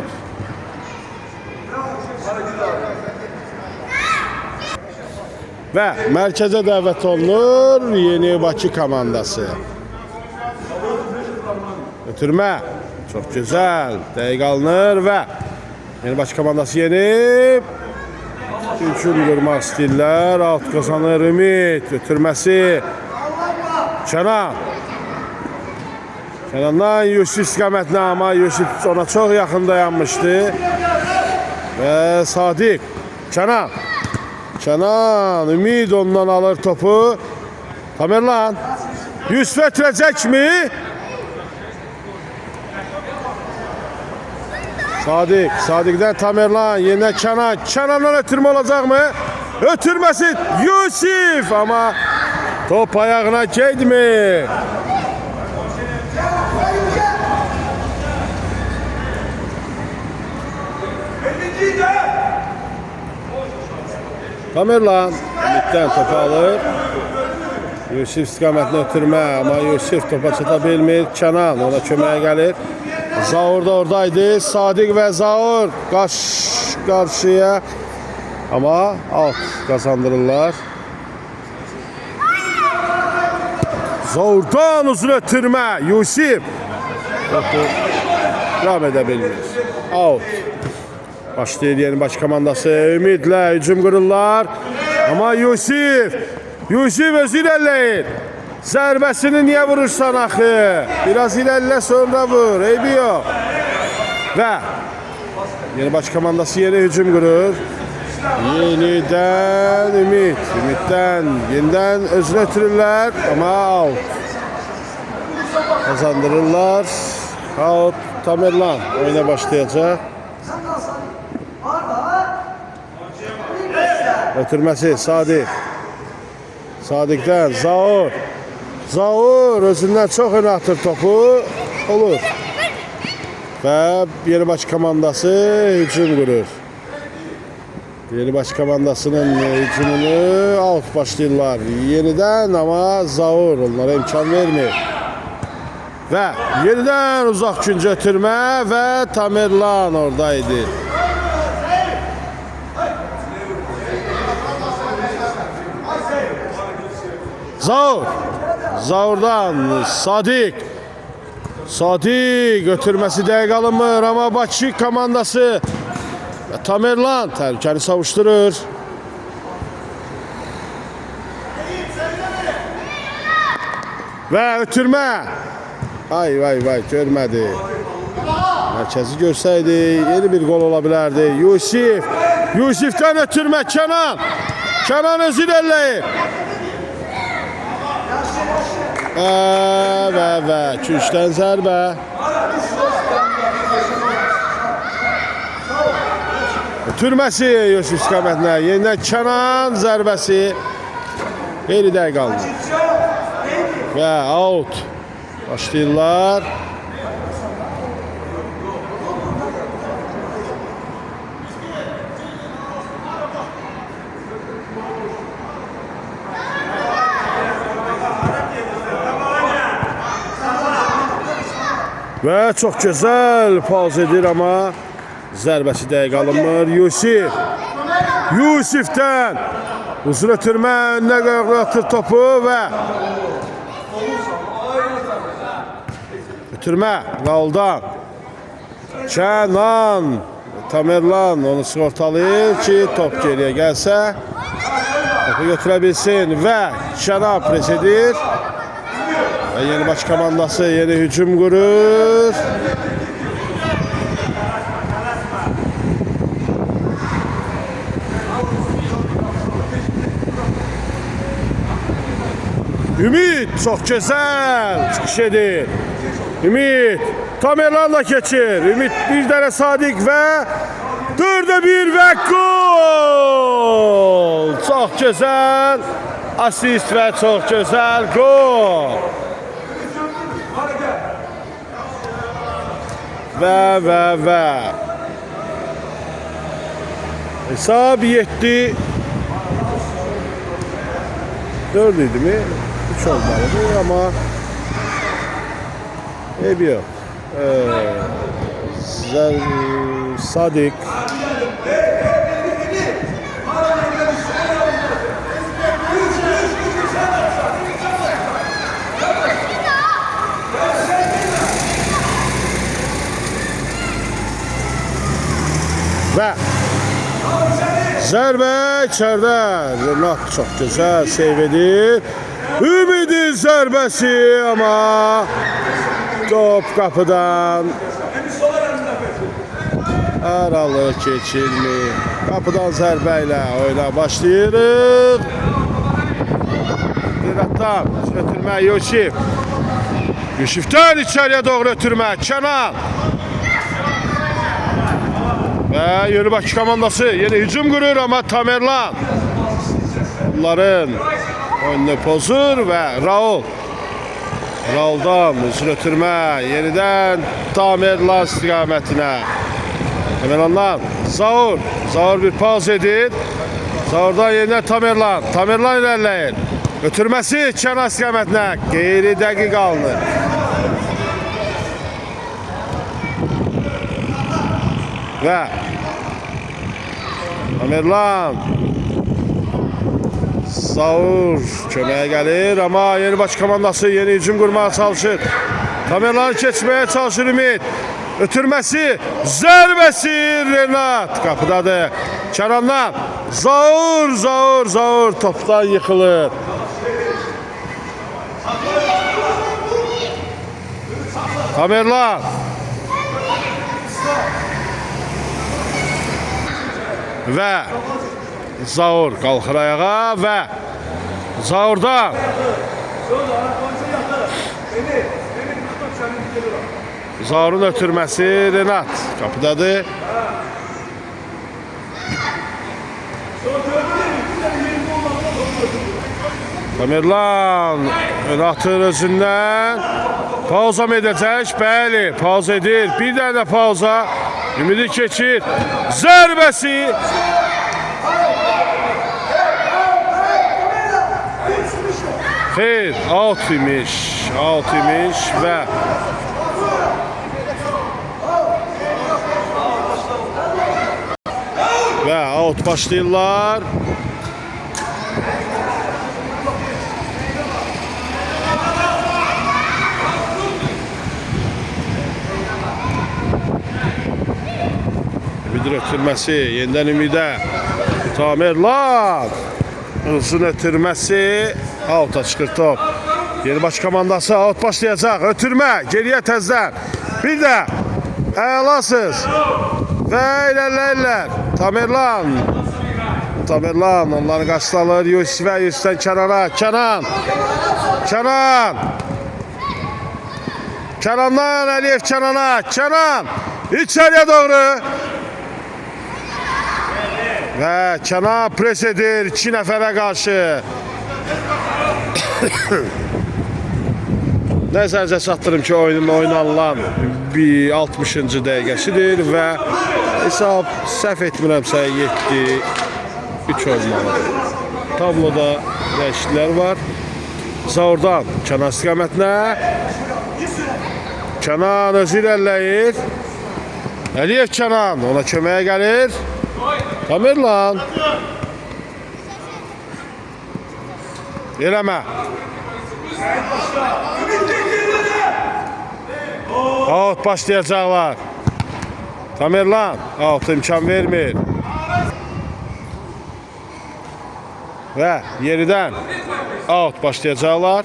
A: Və mərkəzə dəvət olunur Yeni Bakı komandası. Ötürmə. Çox gözəl. Dəqiq alınır və Yeni Bakı komandası yenib. Üçün qırmaq istəyirlər. Alt qazanır Ümit. Ötürməsi. Kənan. Kənandan Yusif istiqamətinə, amma Yusif ona çox yaxın dayanmışdı. Və Sadik. Kənan. Kənan. Ümid ondan alır topu. Tamerlan. Yusif'e ötürəcək mi? Sadik. Sadik'den Tamerlan. Yenə Kənan. Kənandan ötürmə olacaq mı? Ötürməsi Yusif. Amma top ayağına geydimi? Tamerlan Ümit'ten topu alır. Yusif istiqamətini ötürmə, amma Yusif topa çata bilmir. Kənan ona köməyə gəlir. Zaur da oradaydı. Sadik və Zaur qarşıya. Amma alt kazandırırlar. Zaur'dan uzun ötürmə. Yusif topu devam edə bilmir. Out. Başlayır Yeni Bakı komandası. Ümidlə hücum qırırlar. Amma Yusif özü irələyir. Zərbəsini niyə vurursan axı? Biraz irələ sonra vur. Eybi yox. Və Yeni Bakı komandası yeni hücum qırır. Yenidən Ümid. Ümiddən yenidən özünü ötürürlər. Amma out. Kazandırırlar. Out. Tamerlan oyuna başlayacaq. Ötürməsi Sadik. Sadik'ten Zaur. Zaur özündən çox önə atır topu. Olur. Və Yeni Bakı komandası hücum qurur. Yeni Bakı komandasının hücumunu out başlayırlar. Yenidən, amma Zaur onlara imkan vermir. Və yenidən uzaq küncə ötürmə və Tamerlan oradaydı. Zaur. Zaur'dan Sadik. Sadik götürmesi dəqiq alınmır, amma Bakı komandası Tamerlan təhlükəni savuşturur. Və ötürmə. Vay görmədi. Mərkəzi görsəydi yeni bir gol ola bilərdi. Yusif'dən ötürmə Kənan. Kənan özü irəliləyir. Və küçdən zərbə. Ötürməsi Yusif istiqamətində. Yenidən Kənan zərbəsi. Qeyri dəqiq qaldı. Və out. Başlayırlar. Və çox gözəl pauz edir, amma zərbəsi dəqiq alınmır. Yusifdən uzun ötürmə, önünə qoyuqlu atır topu və ötürmə Rauldan. Kənan Tamerlan onu sığortalayır ki, top geriyə gəlsə topu götürə bilsin və Kənan pres edir. Və yeni baş komandası yeni hücum qurur. Ümid çox gözəl çıxış edir. Ümid Tamerlanla keçir. Ümid bir dənə Sadiq və 4-1 və gol. Çox gözəl asist və çox gözəl gol. Və hesab 7-4 idi mi? 3 olmalıdır, amma eybi yox. Sadiq və zərbə içərdə. Renat çox gözəl seyv edir. Ümidin zərbəsi, amma top qapıdan aralı keçilmir. Qapıdan zərbə ilə oyuna başlayırıq. Renatdan ötürmə Yusif. Yusifdən içəriyə doğru ötürmə Kənan. Və yeni Bakı komandası yeni hücum qurur, amma Tamerlan onların oyunu pozur və Rauldan uzun ötürmə yenidən Tamerlan istiqamətinə. Tamerlandan Zaur bir pauz edir. Zaurdan yenidən Tamerlan ilerləyir. Ötürməsi Kənan istiqamətinə qeyri dəqiq alınır. Və Tamerlan Zaur köməyə gəlir, amma yeni baş komandası yeni hücum qurmağa çalışır. Tamerlanı keçməyə çalışır Ümid. Ötürməsi, zərbəsi Renat qapıdadır. Kənandan Zaur topdan yıxılır. Tamerlan və Zaur qalxır ayağa və Zaurdan Zaurun ötürməsi Renat qapıdadır. Tamerlan ön atır özündən. Pauza mı edəcək? Bəli, pauza edir. Bir dənə pauza. Ümidi keçir. Zərbəsi. Xeyr, out imiş və out başlayırlar. Ümidin ötürməsi yenidən Ümidə. Tamerlan uzun ötürməsi, out'a çıxır top. Yeni baş komandası out başlayacaq. Ötürmə geriyə təzdən. Bir də əlasız və ilerləyirlər. Tamerlan onları qaçlanır. Yusif və Yusifdən Kənana. Kənan Kənandan Əliyev Kənana. Kənan içəriyə doğru. Və Kənan pres edir 2 nəfərə qarşı. Nəzərinizə çatdırım ki, oyunun oynanılan 60-cı dəqiqəsidir və hesab səhv etmirəmsə 7-3 olmalıdır. Tabloda dəyişikliklər var. Zaurdan Kənan istiqamətinə. Kənan özü irəliləyir. Əliyev Kənan ona köməyə gəlir. Tamerlan. Eləmə. Out başlayacaqlar. Tamerlan out imkan vermir. Və yeridən out başlayacaqlar.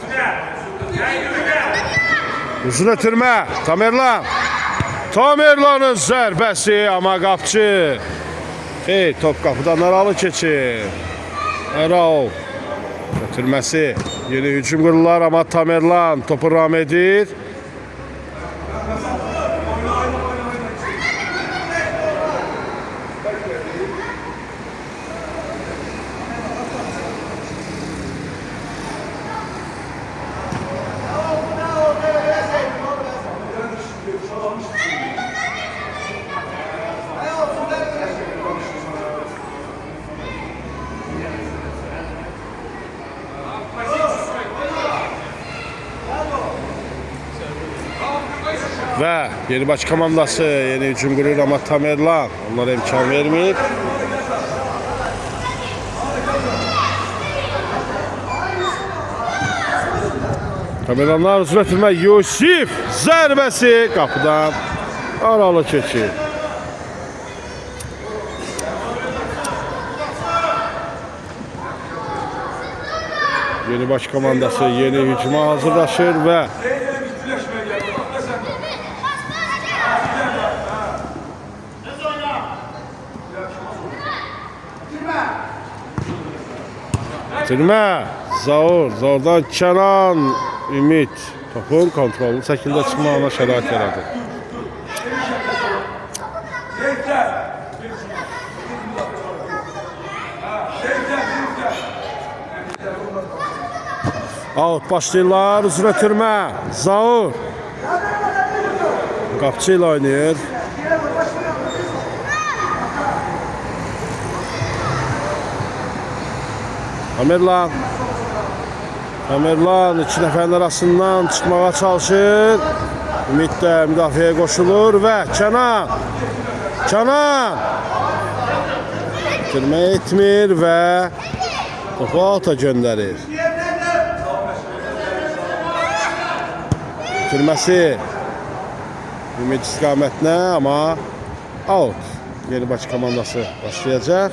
A: Uzun ötürmə. Tamerlan. Tamerlanın zərbəsi, amma qapçı. Top qapıdan aralı keçir. Erol. Ötürməsi. Yeni hücum qururlar, amma Tamerlan topu ram edir. Və Yenibaş komandası yeni hücum qurur, amma Tamerlan onlara imkan vermir. Tamerlanlar uzun ötürmə. Yusif zərbəsi qapıdan aralı keçir. Yenibaş komandası yeni hücuma hazırlaşır və Bitirmə. Zaurdan Kənan Ümid topun kontrollu şəkildə çıxmağına şərait yaradır. Out başlayırlar. Uzun ötürmə. Zaur. Qapçı ilə oynayır. Tamerlan 2 nəfərin arasından çıxmağa çalışır. Ümid də müdafiəyə qoşulur və Kənan bitirmə etmir və topu alta göndərir. Bitirməsi Ümid istiqamətinə, amma out. Yenibaş komandası başlayacaq.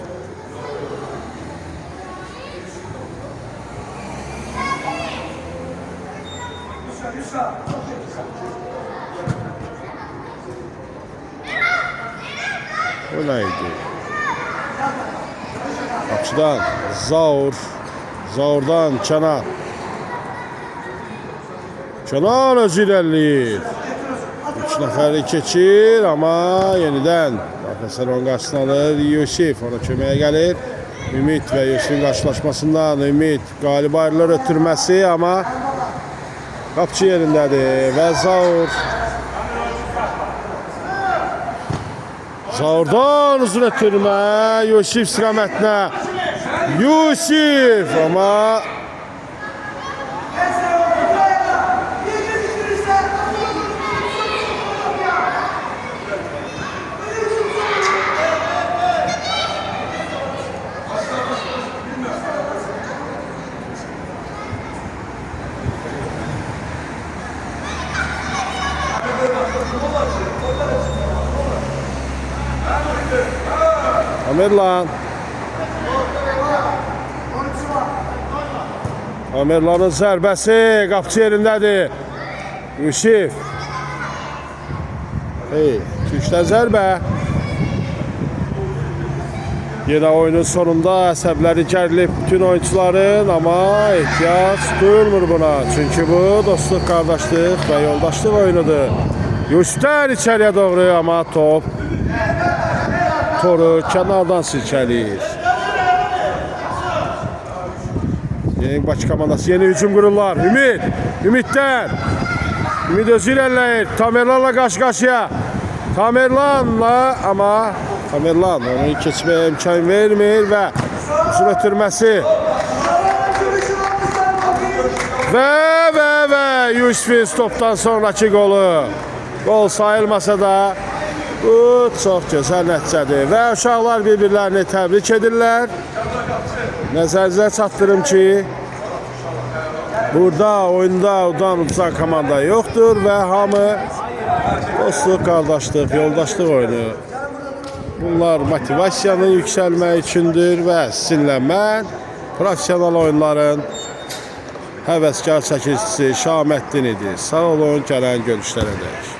A: O nə idi? Qapçıdan Zaurdan Kənan. Kənan özü irəliləyir. 3 nəfəri keçir, amma yenidən Professorun qarşısına alır. Yusif ona köməyə gəlir. Ümid və Yusifin qarşılaşmasından Ümid qalib ayrılır. Ötürməsi, amma qapçı yerindədir və Zaurdan uzun ötürmə. Yusif istiqamətinə. Yusif, amma Tamerlanın zərbəsi qapçı yerindədir. Yusif. Türkdən zərbə. Yine oyunun sonunda əsəbləri gərilib bütün oyuncuların, ama ehtiyac duyulmur buna. Çünkü bu dostluq, qardaşlıq və yoldaşlıq oyunudur. Yusuflər içəriyə doğru, ama top toru kənardan silkələyir. Yeni Bakı komandası yeni hücum qururlar. Ümiddən. Ümid özü irəliləyir. Tamerlanla qarşı-qarşıya. Tamerlanla, ama Tamerlan onu keçməyə imkan vermir və uzun ötürməsi. Və Yusuf'un stopdan sonraki golü. Gol sayılmasa da bu çox gözəl nəticədir. Və uşaqlar bir-birlərini təbrik edirlər. Nəzərinizə çatdırım ki, burada oyunda udan komanda yoxdur və hamı dostluq, qardaşlıq, yoldaşlıq oyunu. Bunlar motivasiyanın yüksəlmək üçündür və sizinlə mən profesional oyunların həvəskar çəkicisi Şaməddin idi. Sağ olun, gələn görüşlərə dək.